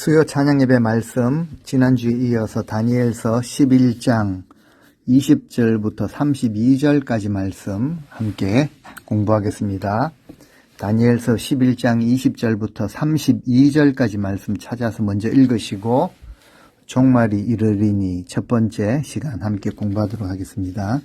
수요 찬양예배 말씀 지난주에 이어서 다니엘서 11장 20절부터 32절까지 말씀 함께 공부하겠습니다. 다니엘서 11장 20절부터 32절까지 말씀 찾아서 먼저 읽으시고 종말이 이르리니 첫 번째 시간 함께 공부하도록 하겠습니다.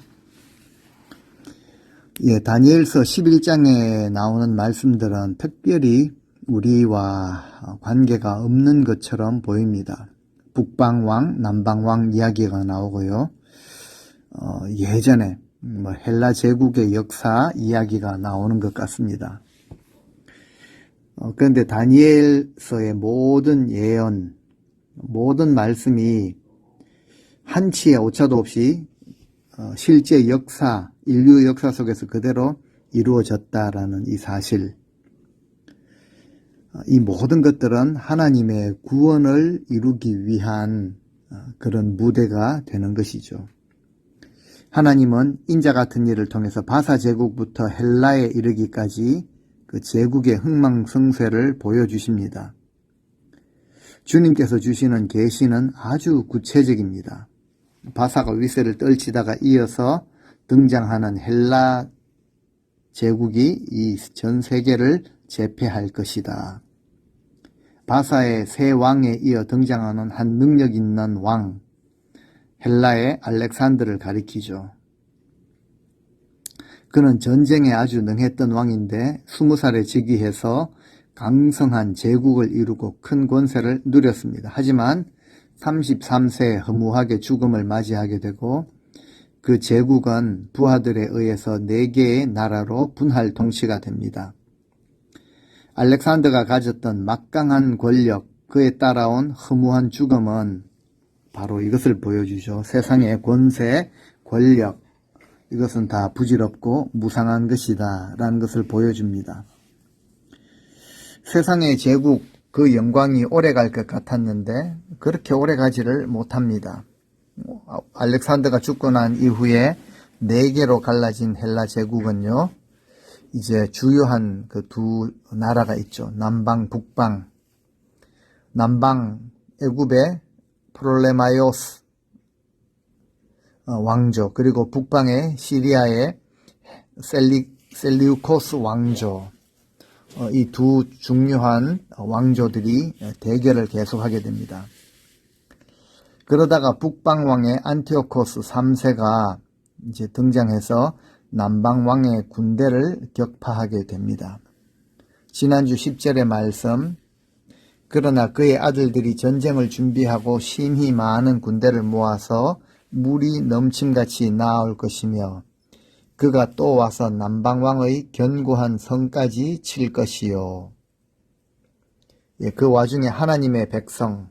다니엘서 11장에 나오는 말씀들은 특별히 우리와 관계가 없는 것처럼 보입니다. 북방왕, 남방왕 이야기가 나오고요. 예전에 헬라 제국의 역사 이야기가 나오는 것 같습니다. 그런데 다니엘서의 모든 예언, 모든 말씀이 한치의 오차도 없이 실제 역사, 인류 역사 속에서 그대로 이루어졌다라는 이 사실, 이 모든 것들은 하나님의 구원을 이루기 위한 그런 무대가 되는 것이죠. 하나님은 인자 같은 일을 통해서 바사 제국부터 헬라에 이르기까지 그 제국의 흥망성쇠를 보여주십니다. 주님께서 주시는 계시는 아주 구체적입니다. 바사가 위세를 떨치다가 이어서 등장하는 헬라 제국이 이 전 세계를 제패할 것이다. 바사의 새 왕에 이어 등장하는 한 능력 있는 왕, 헬라의 알렉산더를 가리키죠. 그는 전쟁에 아주 능했던 왕인데 20살에 즉위해서 강성한 제국을 이루고 큰 권세를 누렸습니다. 하지만 33세에 허무하게 죽음을 맞이하게 되고 그 제국은 부하들에 의해서 4개의 나라로 분할 통치가 됩니다. 알렉산더가 가졌던 막강한 권력, 그에 따라온 허무한 죽음은 바로 이것을 보여주죠. 세상의 권세, 권력, 이것은 다 부질없고 무상한 것이다 라는 것을 보여줍니다. 세상의 제국, 그 영광이 오래갈 것 같았는데 그렇게 오래가지를 못합니다. 알렉산더가 죽고 난 이후에 4개로 갈라진 헬라 제국은요, 이제 주요한 그 두 나라가 있죠. 남방, 북방. 남방 애굽의 프롤레마이오스 왕조, 그리고 북방의 시리아의 셀리우코스 왕조, 이 두 중요한 왕조들이 대결을 계속하게 됩니다. 그러다가 북방 왕의 안티오코스 3세가 이제 등장해서 남방 왕의 군대를 격파하게 됩니다. 지난주 10절의 말씀, 그러나 그의 아들들이 전쟁을 준비하고 심히 많은 군대를 모아서 물이 넘침같이 나아올 것이며 그가 또 와서 남방왕의 견고한 성까지 칠 것이요. 그 와중에 하나님의 백성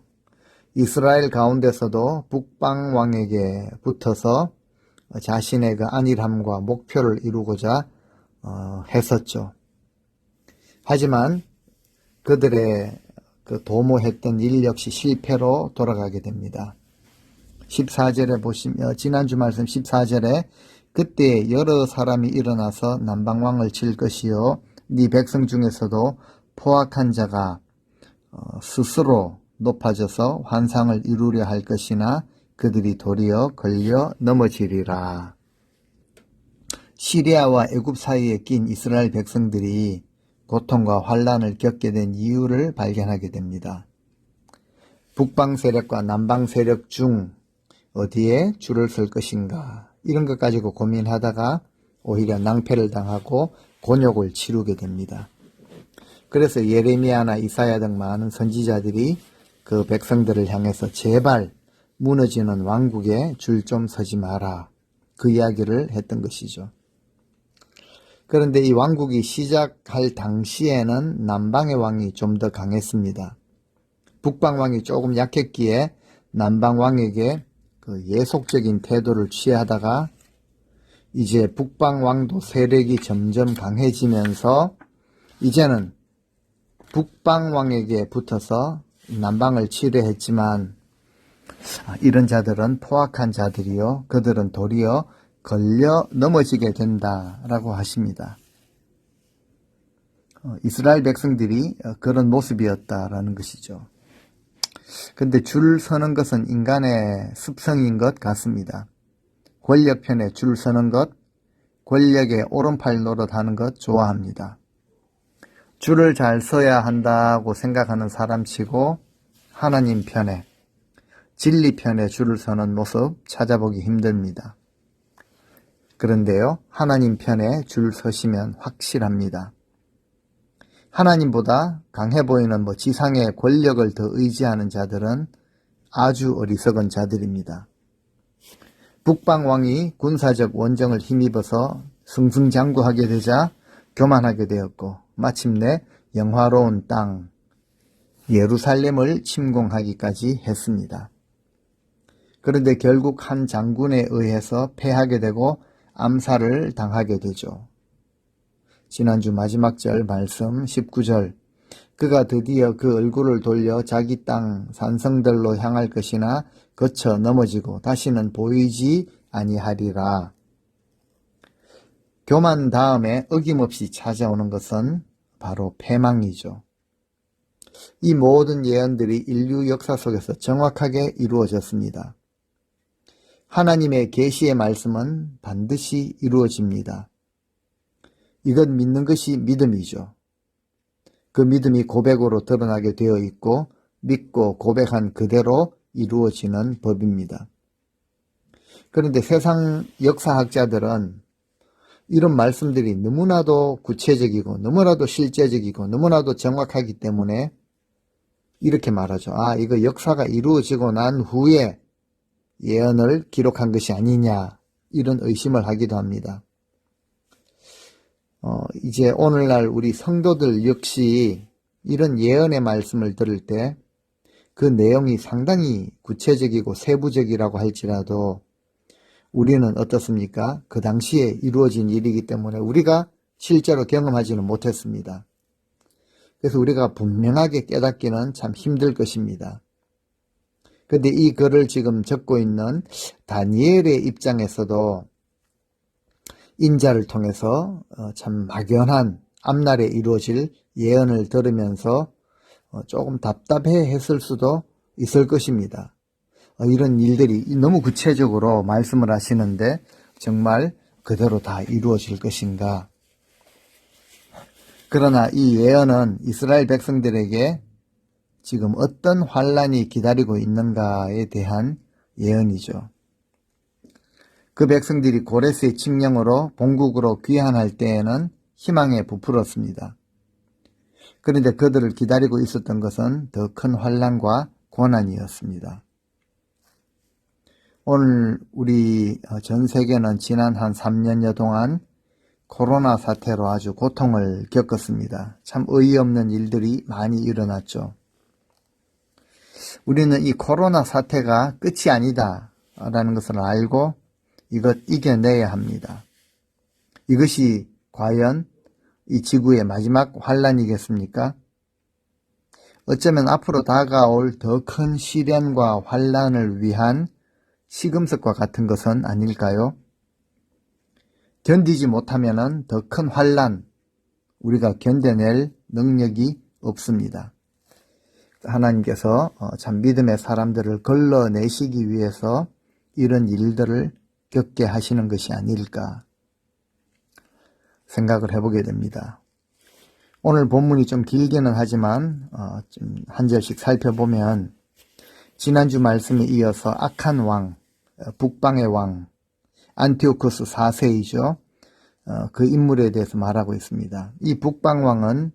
이스라엘 가운데서도 북방왕에게 붙어서 자신의 그 안일함과 목표를 이루고자 했었죠. 하지만 그들의 그 도모했던 일 역시 실패로 돌아가게 됩니다. 14절에 보시면, 지난주 말씀 14절에 그때 여러 사람이 일어나서 남방왕을 칠 것이요 네 백성 중에서도 포악한 자가 스스로 높아져서 환상을 이루려 할 것이나 그들이 도리어 걸려 넘어지리라. 시리아와 애굽 사이에 낀 이스라엘 백성들이 고통과 환란을 겪게 된 이유를 발견하게 됩니다. 북방 세력과 남방 세력 중 어디에 줄을 설 것인가, 이런 것 가지고 고민하다가 오히려 낭패를 당하고 곤욕을 치르게 됩니다. 그래서 예레미야나 이사야 등 많은 선지자들이 그 백성들을 향해서 제발 무너지는 왕국에 줄 좀 서지 마라, 그 이야기를 했던 것이죠. 그런데 이 왕국이 시작할 당시에는 남방의 왕이 좀 더 강했습니다. 북방 왕이 조금 약했기에 남방 왕에게 그 예속적인 태도를 취하다가 이제 북방 왕도 세력이 점점 강해지면서 이제는 북방 왕에게 붙어서 남방을 치려 했지만 이런 자들은 포악한 자들이요 그들은 도리어 걸려 넘어지게 된다라고 하십니다. 이스라엘 백성들이 그런 모습이었다라는 것이죠. 근데 줄 서는 것은 인간의 습성인 것 같습니다. 권력편에 줄 서는 것, 권력의 오른팔 노릇하는 것 좋아합니다. 줄을 잘 서야 한다고 생각하는 사람치고 하나님 편에, 진리 편에 줄을 서는 모습 찾아보기 힘듭니다. 그런데요, 하나님 편에 줄 서시면 확실합니다. 하나님보다 강해 보이는 지상의 권력을 더 의지하는 자들은 아주 어리석은 자들입니다. 북방왕이 군사적 원정을 힘입어서 승승장구하게 되자 교만하게 되었고 마침내 영화로운 땅 예루살렘을 침공하기까지 했습니다. 그런데 결국 한 장군에 의해서 패하게 되고 암살을 당하게 되죠. 지난주 마지막 절 말씀 19절, 그가 드디어 그 얼굴을 돌려 자기 땅 산성들로 향할 것이나 거쳐 넘어지고 다시는 보이지 아니하리라. 교만 다음에 어김없이 찾아오는 것은 바로 패망이죠. 이 모든 예언들이 인류 역사 속에서 정확하게 이루어졌습니다. 하나님의 계시의 말씀은 반드시 이루어집니다. 이것 믿는 것이 믿음이죠. 그 믿음이 고백으로 드러나게 되어 있고 믿고 고백한 그대로 이루어지는 법입니다. 그런데 세상 역사학자들은 이런 말씀들이 너무나도 구체적이고 너무나도 실제적이고 너무나도 정확하기 때문에 이렇게 말하죠. 이거 역사가 이루어지고 난 후에 예언을 기록한 것이 아니냐, 이런 의심을 하기도 합니다. 이제 오늘날 우리 성도들 역시 이런 예언의 말씀을 들을 때 그 내용이 상당히 구체적이고 세부적이라고 할지라도 우리는 어떻습니까? 그 당시에 이루어진 일이기 때문에 우리가 실제로 경험하지는 못했습니다. 그래서 우리가 분명하게 깨닫기는 참 힘들 것입니다. 그런데 이 글을 지금 적고 있는 다니엘의 입장에서도 인자를 통해서 참 막연한 앞날에 이루어질 예언을 들으면서 조금 답답해 했을 수도 있을 것입니다. 이런 일들이 너무 구체적으로 말씀을 하시는데 정말 그대로 다 이루어질 것인가? 그러나 이 예언은 이스라엘 백성들에게 지금 어떤 환란이 기다리고 있는가에 대한 예언이죠. 그 백성들이 고레스의 칙령으로 본국으로 귀환할 때에는 희망에 부풀었습니다. 그런데 그들을 기다리고 있었던 것은 더 큰 환란과 고난이었습니다. 오늘 우리 전 세계는 지난 한 3년여 동안 코로나 사태로 아주 고통을 겪었습니다. 참 어이없는 일들이 많이 일어났죠. 우리는 이 코로나 사태가 끝이 아니다라는 것을 알고 이것 이겨내야 합니다. 이것이 과연 이 지구의 마지막 환란이겠습니까? 어쩌면 앞으로 다가올 더 큰 시련과 환란을 위한 시금석과 같은 것은 아닐까요? 견디지 못하면 더 큰 환란, 우리가 견뎌낼 능력이 없습니다. 하나님께서 참 믿음의 사람들을 걸러내시기 위해서 이런 일들을 겪게 하시는 것이 아닐까 생각을 해보게 됩니다. 오늘 본문이 좀 길기는 하지만 좀 한 절씩 살펴보면 지난주 말씀에 이어서 악한 왕, 북방의 왕, 안티오코스 4세이죠. 그 인물에 대해서 말하고 있습니다. 이 북방왕은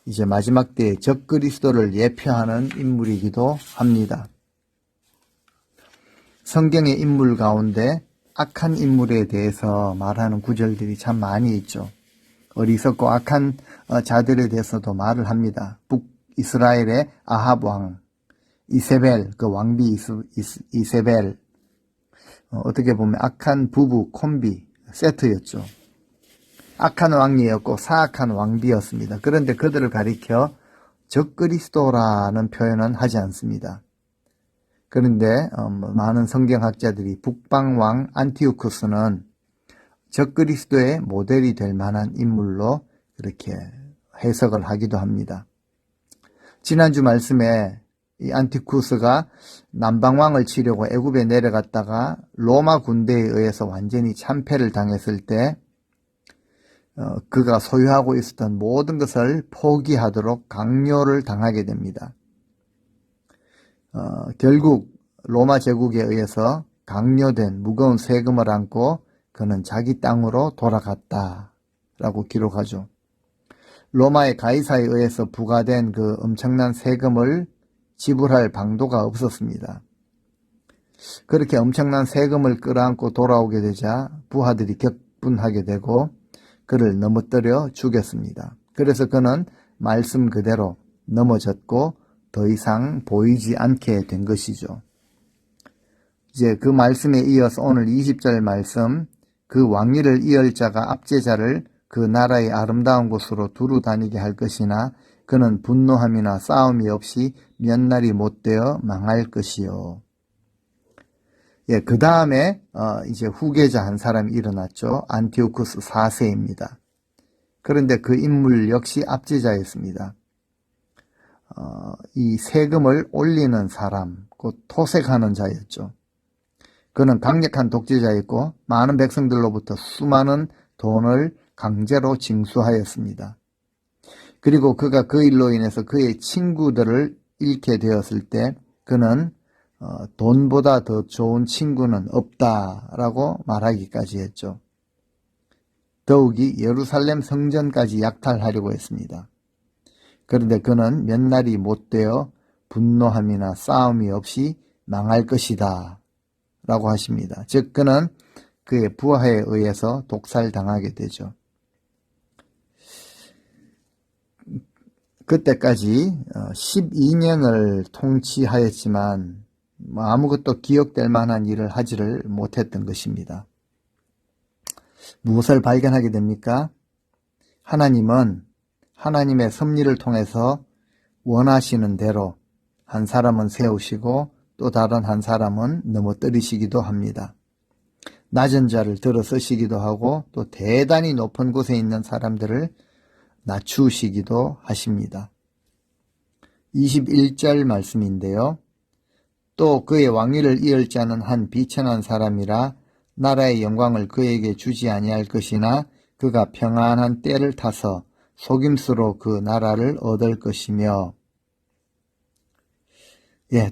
이제 마지막 때의 적그리스도를 예표하는 인물이기도 합니다. 성경의 인물 가운데 악한 인물에 대해서 말하는 구절들이 참 많이 있죠. 어리석고 악한 자들에 대해서도 말을 합니다. 북이스라엘의 아합 왕, 이세벨, 그 왕비 이세벨, 어떻게 보면 악한 부부 콤비 세트였죠. 악한 왕이었고 사악한 왕비였습니다. 그런데 그들을 가리켜 적그리스도라는 표현은 하지 않습니다. 그런데 많은 성경학자들이 북방왕 안티오쿠스는 적그리스도의 모델이 될 만한 인물로 그렇게 해석을 하기도 합니다. 지난주 말씀에 이 안티쿠스가 남방왕을 치려고 애굽에 내려갔다가 로마 군대에 의해서 완전히 참패를 당했을 때 그가 소유하고 있었던 모든 것을 포기하도록 강요를 당하게 됩니다. 결국 로마 제국에 의해서 강요된 무거운 세금을 안고 그는 자기 땅으로 돌아갔다라고 기록하죠. 로마의 가이사에 의해서 부과된 그 엄청난 세금을 지불할 방도가 없었습니다. 그렇게 엄청난 세금을 끌어안고 돌아오게 되자 부하들이 격분하게 되고 그를 넘어뜨려 죽였습니다. 그래서 그는 말씀 그대로 넘어졌고 더 이상 보이지 않게 된 것이죠. 이제 그 말씀에 이어서 오늘 20절 말씀, 그 왕위를 이을 자가 압제자를 그 나라의 아름다운 곳으로 두루 다니게 할 것이나 그는 분노함이나 싸움이 없이 몇 날이 못되어 망할 것이요. 예, 그 다음에 이제 후계자 한 사람이 일어났죠. 안티오쿠스 4세입니다. 그런데 그 인물 역시 압제자였습니다. 이 세금을 올리는 사람, 곧 토색하는 자였죠. 그는 강력한 독재자였고 많은 백성들로부터 수많은 돈을 강제로 징수하였습니다. 그리고 그가 그 일로 인해서 그의 친구들을 잃게 되었을 때 그는 돈보다 더 좋은 친구는 없다라고 말하기까지 했죠. 더욱이 예루살렘 성전까지 약탈하려고 했습니다. 그런데 그는 몇 날이 못되어 분노함이나 싸움이 없이 망할 것이다 라고 하십니다. 즉 그는 그의 부하에 의해서 독살당하게 되죠. 그때까지 12년을 통치하였지만 아무것도 기억될 만한 일을 하지를 못했던 것입니다. 무엇을 발견하게 됩니까? 하나님은 하나님의 섭리를 통해서 원하시는 대로 한 사람은 세우시고 또 다른 한 사람은 넘어뜨리시기도 합니다. 낮은 자를 들어서시기도 하고 또 대단히 높은 곳에 있는 사람들을 낮추시기도 하십니다. 21절 말씀인데요. 또 그의 왕위를 이을 자는 한 비천한 사람이라 나라의 영광을 그에게 주지 아니할 것이나 그가 평안한 때를 타서 속임수로 그 나라를 얻을 것이며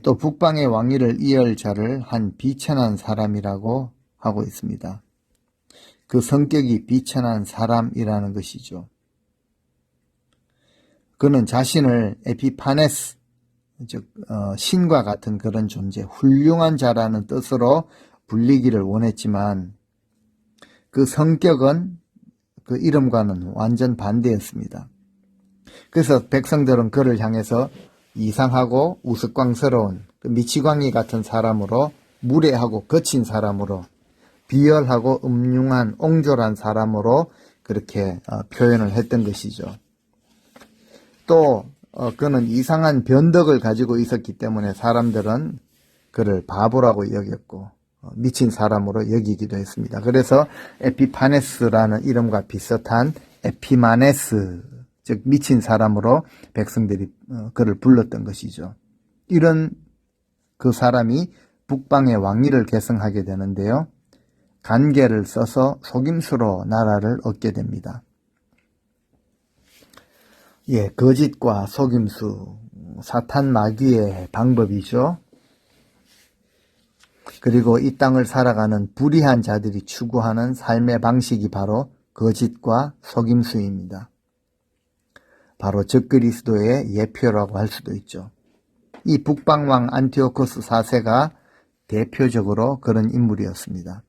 또 북방의 왕위를 이을 자를 한 비천한 사람이라고 하고 있습니다. 그 성격이 비천한 사람이라는 것이죠. 그는 자신을 에피파네스, 즉 신과 같은 그런 존재, 훌륭한 자라는 뜻으로 불리기를 원했지만 그 성격은 그 이름과는 완전 반대였습니다. 그래서 백성들은 그를 향해서 이상하고 우스꽝스러운 미치광이 같은 사람으로, 무례하고 거친 사람으로, 비열하고 음흉한 옹졸한 사람으로 그렇게 표현을 했던 것이죠. 또 그는 이상한 변덕을 가지고 있었기 때문에 사람들은 그를 바보라고 여겼고 미친 사람으로 여기기도 했습니다. 그래서 에피파네스라는 이름과 비슷한 에피마네스, 즉 미친 사람으로 백성들이 그를 불렀던 것이죠. 이런 그 사람이 북방의 왕위를 계승하게 되는데요. 간계를 써서 속임수로 나라를 얻게 됩니다. 거짓과 속임수, 사탄 마귀의 방법이죠. 그리고 이 땅을 살아가는 불의한 자들이 추구하는 삶의 방식이 바로 거짓과 속임수입니다. 바로 적그리스도의 예표라고 할 수도 있죠. 이 북방왕 안티오코스 4세가 대표적으로 그런 인물이었습니다.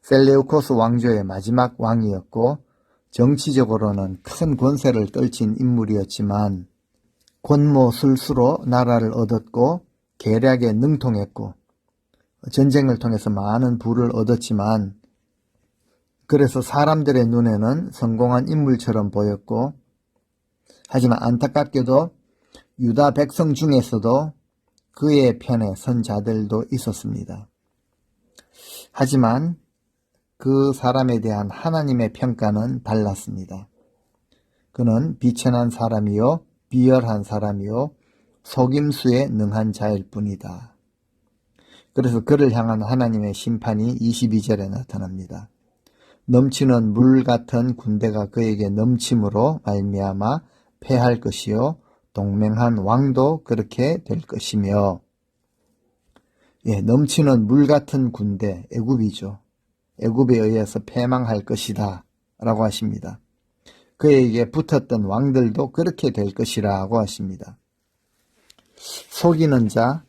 셀레우코스 왕조의 마지막 왕이었고 정치적으로는 큰 권세를 떨친 인물이었지만 권모술수로 나라를 얻었고 계략에 능통했고 전쟁을 통해서 많은 부를 얻었지만 그래서 사람들의 눈에는 성공한 인물처럼 보였고 하지만 안타깝게도 유다 백성 중에서도 그의 편에 선 자들도 있었습니다. 하지만 그 사람에 대한 하나님의 평가는 달랐습니다. 그는 비천한 사람이요, 비열한 사람이요, 속임수에 능한 자일 뿐이다. 그래서 그를 향한 하나님의 심판이 22절에 나타납니다. 넘치는 물 같은 군대가 그에게 넘침으로 말미암아 패할 것이요 동맹한 왕도 그렇게 될 것이며, 넘치는 물 같은 군대, 애굽이죠. 애굽에 의해서 패망할 것이다 라고 하십니다. 그에게 붙었던 왕들도 그렇게 될 것이라고 하십니다. 속이는 자,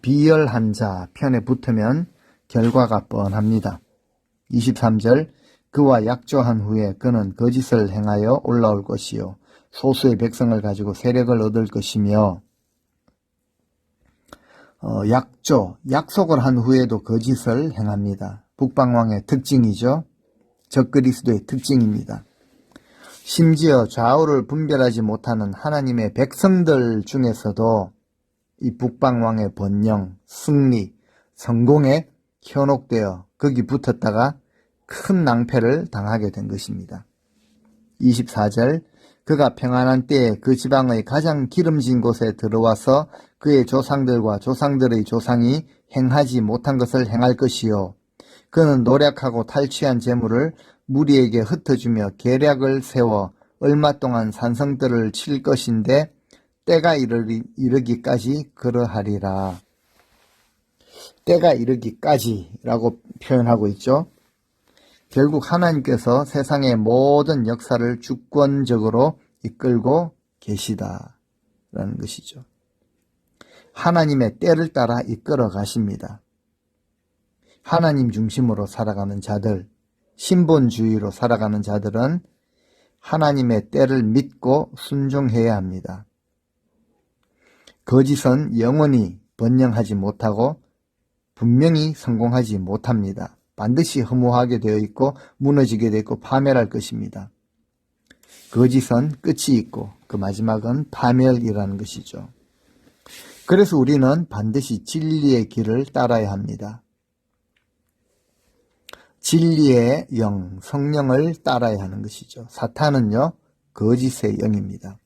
비열한 자 편에 붙으면 결과가 뻔합니다. 23절, 그와 약조한 후에 그는 거짓을 행하여 올라올 것이요 소수의 백성을 가지고 세력을 얻을 것이며, 약속을 한 후에도 거짓을 행합니다. 북방왕의 특징이죠. 적그리스도의 특징입니다. 심지어 좌우를 분별하지 못하는 하나님의 백성들 중에서도 이 북방왕의 번영, 승리, 성공에 현혹되어 거기 붙었다가 큰 낭패를 당하게 된 것입니다. 24절, 그가 평안한 때에 그 지방의 가장 기름진 곳에 들어와서 그의 조상들과 조상들의 조상이 행하지 못한 것을 행할 것이요 그는 노력하고 탈취한 재물을 무리에게 흩어주며 계략을 세워 얼마 동안 산성들을 칠 것인데 때가 이르기까지 그러하리라. 때가 이르기까지라고 표현하고 있죠. 결국 하나님께서 세상의 모든 역사를 주권적으로 이끌고 계시다라는 것이죠. 하나님의 때를 따라 이끌어 가십니다. 하나님 중심으로 살아가는 자들, 신본주의로 살아가는 자들은 하나님의 때를 믿고 순종해야 합니다. 거짓은 영원히 번영하지 못하고 분명히 성공하지 못합니다. 반드시 허무하게 되어 있고 무너지게 되어 있고 파멸할 것입니다. 거짓은 끝이 있고 그 마지막은 파멸이라는 것이죠. 그래서 우리는 반드시 진리의 길을 따라야 합니다. 진리의 영, 성령을 따라야 하는 것이죠. 사탄은요, 거짓의 영입니다.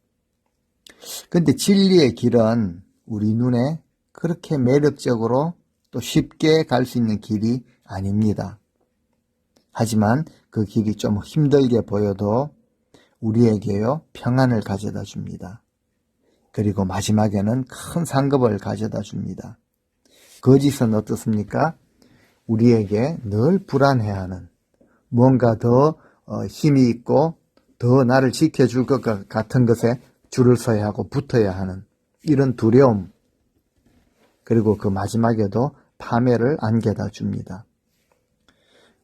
그런데 진리의 길은 우리 눈에 그렇게 매력적으로 또 쉽게 갈 수 있는 길이 아닙니다. 하지만 그 길이 좀 힘들게 보여도 우리에게요, 평안을 가져다 줍니다. 그리고 마지막에는 큰 상급을 가져다 줍니다. 거짓은 어떻습니까? 우리에게 늘 불안해하는, 뭔가 더 힘이 있고 더 나를 지켜줄 것 같은 것에 줄을 서야 하고 붙어야 하는 이런 두려움, 그리고 그 마지막에도 파멸을 안겨다 줍니다.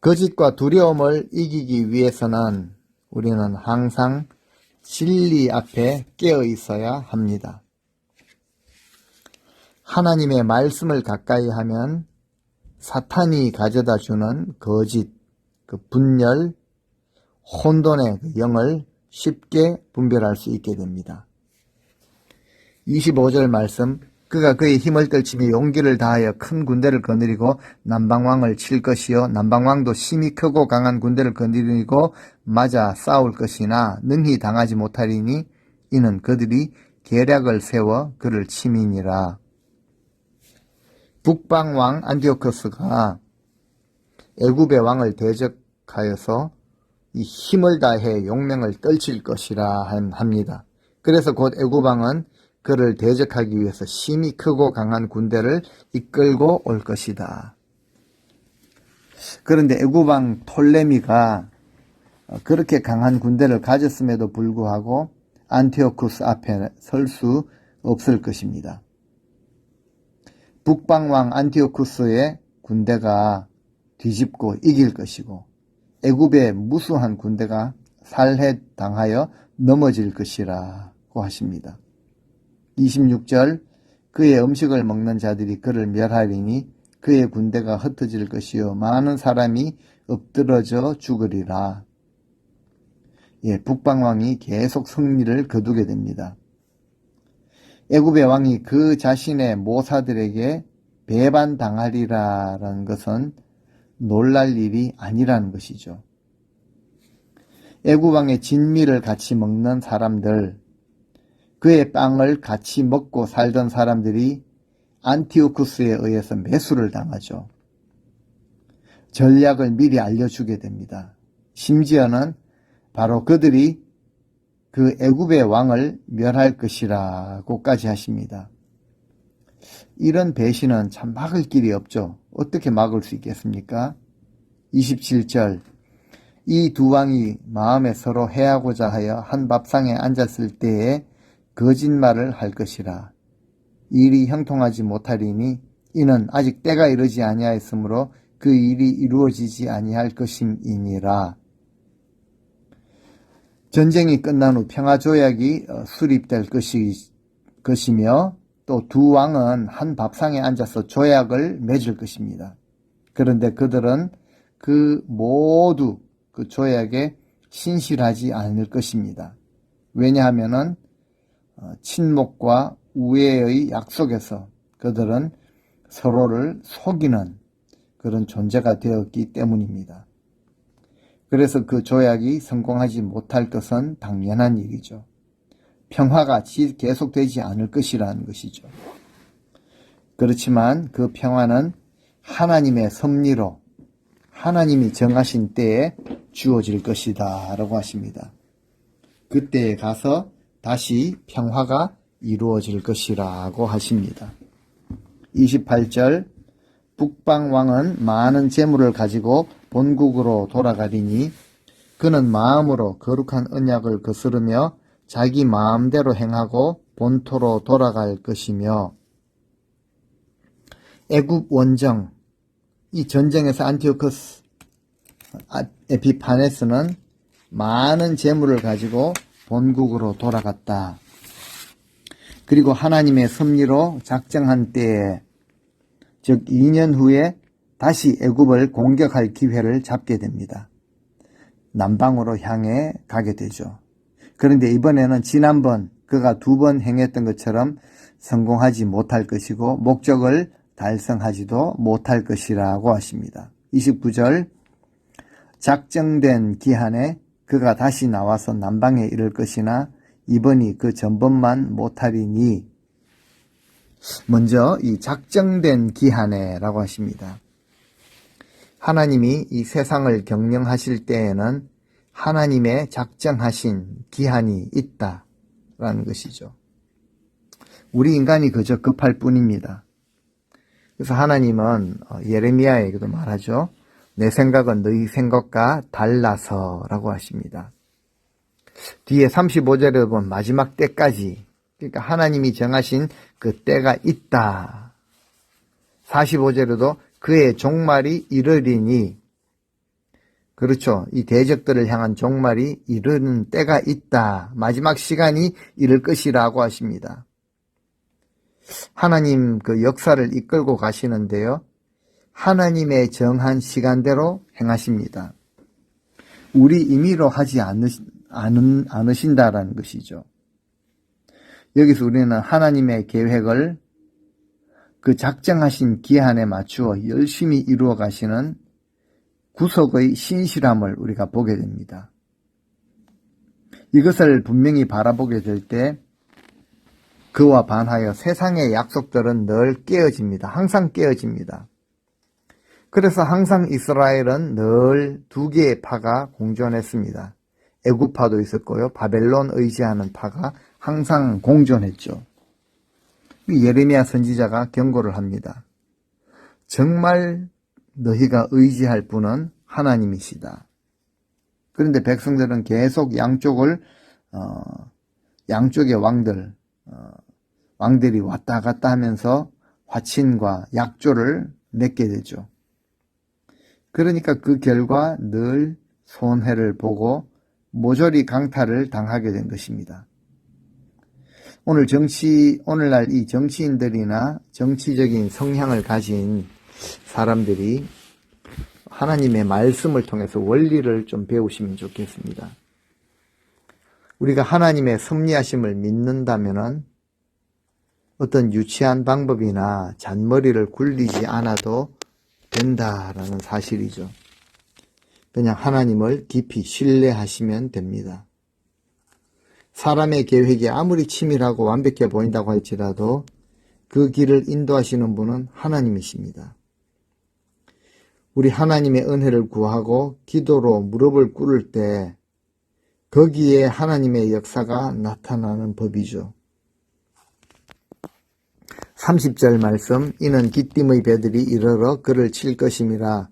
거짓과 두려움을 이기기 위해서는 우리는 항상 진리 앞에 깨어 있어야 합니다. 하나님의 말씀을 가까이 하면 사탄이 가져다 주는 거짓, 그 분열, 혼돈의 그 영을 쉽게 분별할 수 있게 됩니다. 25절 말씀, 그가 그의 힘을 떨치며 용기를 다하여 큰 군대를 거느리고 남방왕을 칠 것이요 남방왕도 힘이 크고 강한 군대를 거느리고 맞아 싸울 것이나 능히 당하지 못하리니 이는 그들이 계략을 세워 그를 침이니라. 북방왕 안티오코스가 애굽의 왕을 대적하여서 이 힘을 다해 용맹을 떨칠 것이라 합니다. 그래서 곧 애굽왕은 그를 대적하기 위해서 힘이 크고 강한 군대를 이끌고 올 것이다. 그런데 애굽왕 톨레미가 그렇게 강한 군대를 가졌음에도 불구하고 안티오쿠스 앞에 설 수 없을 것입니다. 북방왕 안티오쿠스의 군대가 뒤집고 이길 것이고 애굽의 무수한 군대가 살해당하여 넘어질 것이라고 하십니다. 26절, 그의 음식을 먹는 자들이 그를 멸하리니 그의 군대가 흩어질 것이요 많은 사람이 엎드러져 죽으리라. 북방왕이 계속 승리를 거두게 됩니다. 애굽의 왕이 그 자신의 모사들에게 배반당하리라는 것은 놀랄 일이 아니라는 것이죠. 애굽 왕의 진미를 같이 먹는 사람들, 그의 빵을 같이 먹고 살던 사람들이 안티오쿠스에 의해서 매수를 당하죠. 전략을 미리 알려주게 됩니다. 심지어는 바로 그들이 그 애굽의 왕을 멸할 것이라고까지 하십니다. 이런 배신은 참 막을 길이 없죠. 어떻게 막을 수 있겠습니까? 27절 이 두 왕이 마음에 서로 해하고자 하여 한 밥상에 앉았을 때에 거짓말을 할 것이라. 일이 형통하지 못하리니 이는 아직 때가 이르지 아니하였으므로 그 일이 이루어지지 아니할 것임이니라. 전쟁이 끝난 후 평화조약이 수립될 것이며 또 두 왕은 한 밥상에 앉아서 조약을 맺을 것입니다. 그런데 그들은 모두 그 조약에 신실하지 않을 것입니다. 왜냐하면은 친목과 우애의 약속에서 그들은 서로를 속이는 그런 존재가 되었기 때문입니다. 그래서 그 조약이 성공하지 못할 것은 당연한 일이죠. 평화가 계속되지 않을 것이라는 것이죠. 그렇지만 그 평화는 하나님의 섭리로 하나님이 정하신 때에 주어질 것이다 라고 하십니다. 그때에 가서 다시 평화가 이루어질 것이라고 하십니다. 28절 북방왕은 많은 재물을 가지고 본국으로 돌아가리니 그는 마음으로 거룩한 언약을 거스르며 자기 마음대로 행하고 본토로 돌아갈 것이며 애굽 원정 이 전쟁에서 안티오쿠스 에피파네스는 많은 재물을 가지고 본국으로 돌아갔다. 그리고 하나님의 섭리로 작정한 때에 즉 2년 후에 다시 애굽을 공격할 기회를 잡게 됩니다. 남방으로 향해 가게 되죠. 그런데 이번에는 지난번 그가 2번 행했던 것처럼 성공하지 못할 것이고 목적을 달성하지도 못할 것이라고 하십니다. 29절 작정된 기한에 그가 다시 나와서 남방에 이를 것이나 이번이 그 전번만 못하리니 먼저 이 작정된 기한에 라고 하십니다. 하나님이 이 세상을 경영하실 때에는 하나님의 작정하신 기한이 있다라는 것이죠. 우리 인간이 그저 급할 뿐입니다. 그래서 하나님은 예레미야에게도 말하죠. 내 생각은 너희 생각과 달라서 라고 하십니다. 뒤에 35절에 보면 마지막 때까지 그러니까 하나님이 정하신 그 때가 있다. 45절에도 그의 종말이 이르리니 그렇죠. 이 대적들을 향한 종말이 이르는 때가 있다. 마지막 시간이 이를 것이라고 하십니다. 하나님 그 역사를 이끌고 가시는데요. 하나님의 정한 시간대로 행하십니다. 우리 임의로 하지 않으신다라는 것이죠. 여기서 우리는 하나님의 계획을 그 작정하신 기한에 맞추어 열심히 이루어 가시는 구속의 신실함을 우리가 보게 됩니다. 이것을 분명히 바라보게 될 때 그와 반하여 세상의 약속들은 늘 깨어집니다. 항상 깨어집니다. 그래서 항상 이스라엘은 늘 2개의 파가 공존했습니다. 애굽파도 있었고요. 바벨론 의지하는 파가 항상 공존했죠. 예레미야 선지자가 경고를 합니다. 정말 너희가 의지할 분은 하나님이시다. 그런데 백성들은 계속 양쪽의 왕들이 왔다 갔다 하면서 화친과 약조를 맺게 되죠. 그러니까 그 결과 늘 손해를 보고 모조리 강탈을 당하게 된 것입니다. 오늘날 이 정치인들이나 정치적인 성향을 가진 사람들이 하나님의 말씀을 통해서 원리를 좀 배우시면 좋겠습니다. 우리가 하나님의 섭리하심을 믿는다면은 어떤 유치한 방법이나 잔머리를 굴리지 않아도 된다라는 사실이죠. 그냥 하나님을 깊이 신뢰하시면 됩니다. 사람의 계획이 아무리 치밀하고 완벽해 보인다고 할지라도 그 길을 인도하시는 분은 하나님이십니다. 우리 하나님의 은혜를 구하고 기도로 무릎을 꿇을 때 거기에 하나님의 역사가 나타나는 법이죠. 30절 말씀, 이는 기띔의 배들이 이르러 그를 칠 것임이라.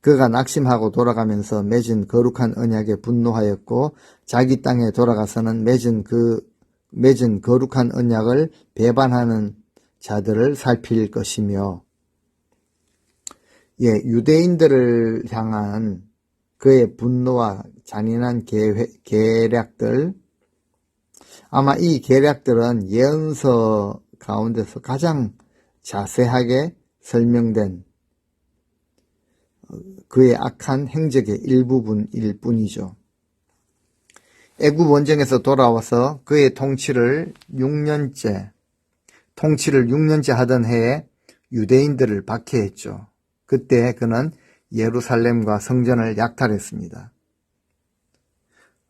그가 낙심하고 돌아가면서 맺은 거룩한 언약에 분노하였고 자기 땅에 돌아가서는 맺은 거룩한 언약을 배반하는 자들을 살필 것이며. 유대인들을 향한 그의 분노와 잔인한 계략들, 아마 이 계략들은 예언서 가운데서 가장 자세하게 설명된 그의 악한 행적의 일부분일 뿐이죠. 애굽 원정에서 돌아와서 그의 통치를 6년째 하던 해에 유대인들을 박해했죠. 그때 그는 예루살렘과 성전을 약탈했습니다.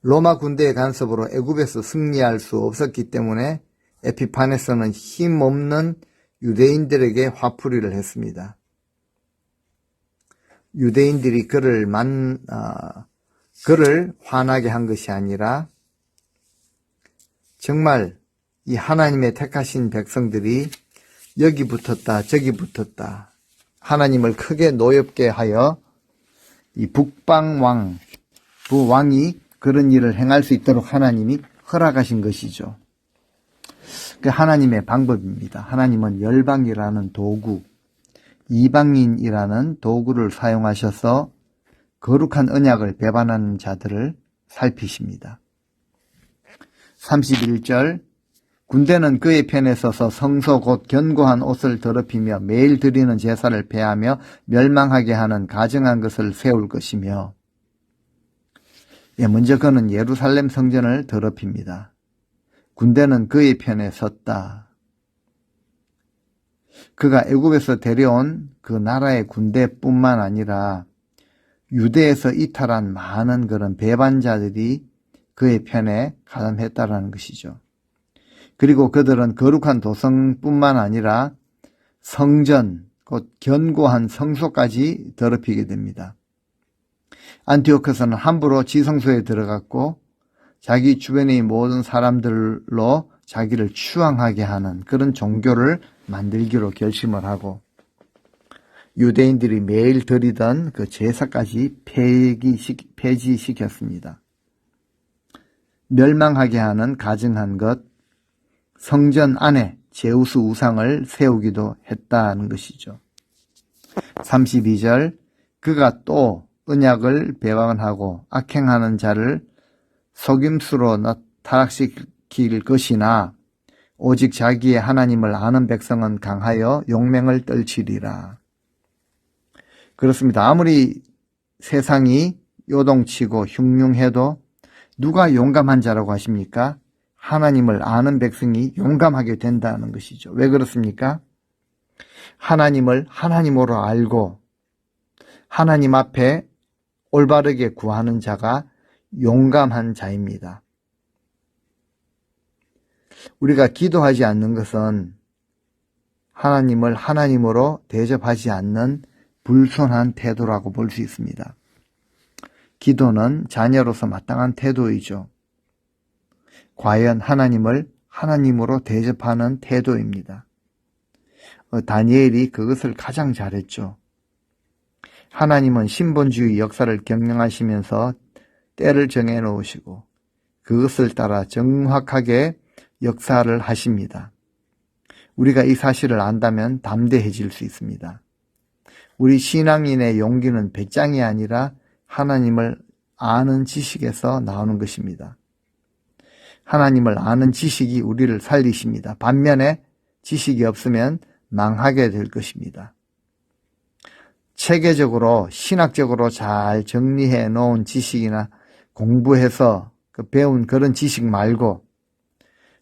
로마 군대의 간섭으로 애굽에서 승리할 수 없었기 때문에 에피파네스는 힘없는 유대인들에게 화풀이를 했습니다. 유대인들이 그를 화나게 한 것이 아니라 정말 이 하나님의 택하신 백성들이 여기 붙었다 저기 붙었다 하나님을 크게 노엽게 하여 이 북방 왕이 그런 일을 행할 수 있도록 하나님이 허락하신 것이죠. 그 하나님의 방법입니다. 하나님은 열방이라는 도구, 이방인이라는 도구를 사용하셔서 거룩한 언약을 배반하는 자들을 살피십니다. 31절, 군대는 그의 편에 서서 성소 곧 견고한 옷을 더럽히며 매일 드리는 제사를 폐하며 멸망하게 하는 가증한 것을 세울 것이며. 먼저 그는 예루살렘 성전을 더럽힙니다. 군대는 그의 편에 섰다. 그가 애굽에서 데려온 그 나라의 군대뿐만 아니라 유대에서 이탈한 많은 그런 배반자들이 그의 편에 가담했다라는 것이죠. 그리고 그들은 거룩한 도성뿐만 아니라 성전, 곧 견고한 성소까지 더럽히게 됩니다. 안티오코스는 함부로 지성소에 들어갔고 자기 주변의 모든 사람들로 자기를 추앙하게 하는 그런 종교를 만들기로 결심을 하고 유대인들이 매일 드리던 그 제사까지 폐지시켰습니다. 멸망하게 하는 가증한 것, 성전 안에 제우스 우상을 세우기도 했다는 것이죠. 32절, 그가 또 언약을 배반하고 악행하는 자를 속임수로 타락시킬 것이나 오직 자기의 하나님을 아는 백성은 강하여 용맹을 떨치리라. 그렇습니다. 아무리 세상이 요동치고 흉흉해도 누가 용감한 자라고 하십니까? 하나님을 아는 백성이 용감하게 된다는 것이죠. 왜 그렇습니까? 하나님을 하나님으로 알고 하나님 앞에 올바르게 구하는 자가 용감한 자입니다. 우리가 기도하지 않는 것은 하나님을 하나님으로 대접하지 않는 불손한 태도라고 볼 수 있습니다. 기도는 자녀로서 마땅한 태도이죠. 과연 하나님을 하나님으로 대접하는 태도입니다. 다니엘이 그것을 가장 잘했죠. 하나님은 신본주의 역사를 경영하시면서 때를 정해놓으시고 그것을 따라 정확하게 역사를 하십니다. 우리가 이 사실을 안다면 담대해질 수 있습니다. 우리 신앙인의 용기는 배짱이 아니라 하나님을 아는 지식에서 나오는 것입니다. 하나님을 아는 지식이 우리를 살리십니다. 반면에 지식이 없으면 망하게 될 것입니다. 체계적으로 신학적으로 잘 정리해 놓은 지식이나 공부해서 배운 그런 지식 말고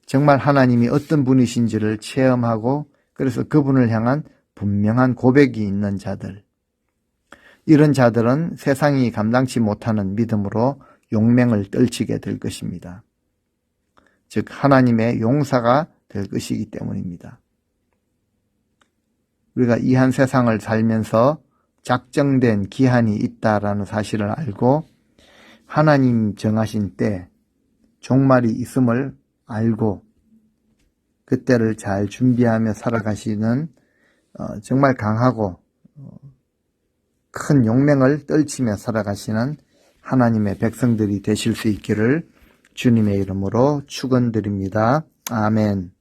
정말 하나님이 어떤 분이신지를 체험하고 그래서 그분을 향한 분명한 고백이 있는 자들, 이런 자들은 세상이 감당치 못하는 믿음으로 용맹을 떨치게 될 것입니다. 즉 하나님의 용사가 될 것이기 때문입니다. 우리가 이 한 세상을 살면서 작정된 기한이 있다라는 사실을 알고 하나님 정하신 때 종말이 있음을 알고 그때를 잘 준비하며 살아가시는 정말 강하고 큰 용맹을 떨치며 살아가시는 하나님의 백성들이 되실 수 있기를 주님의 이름으로 축원드립니다. 아멘.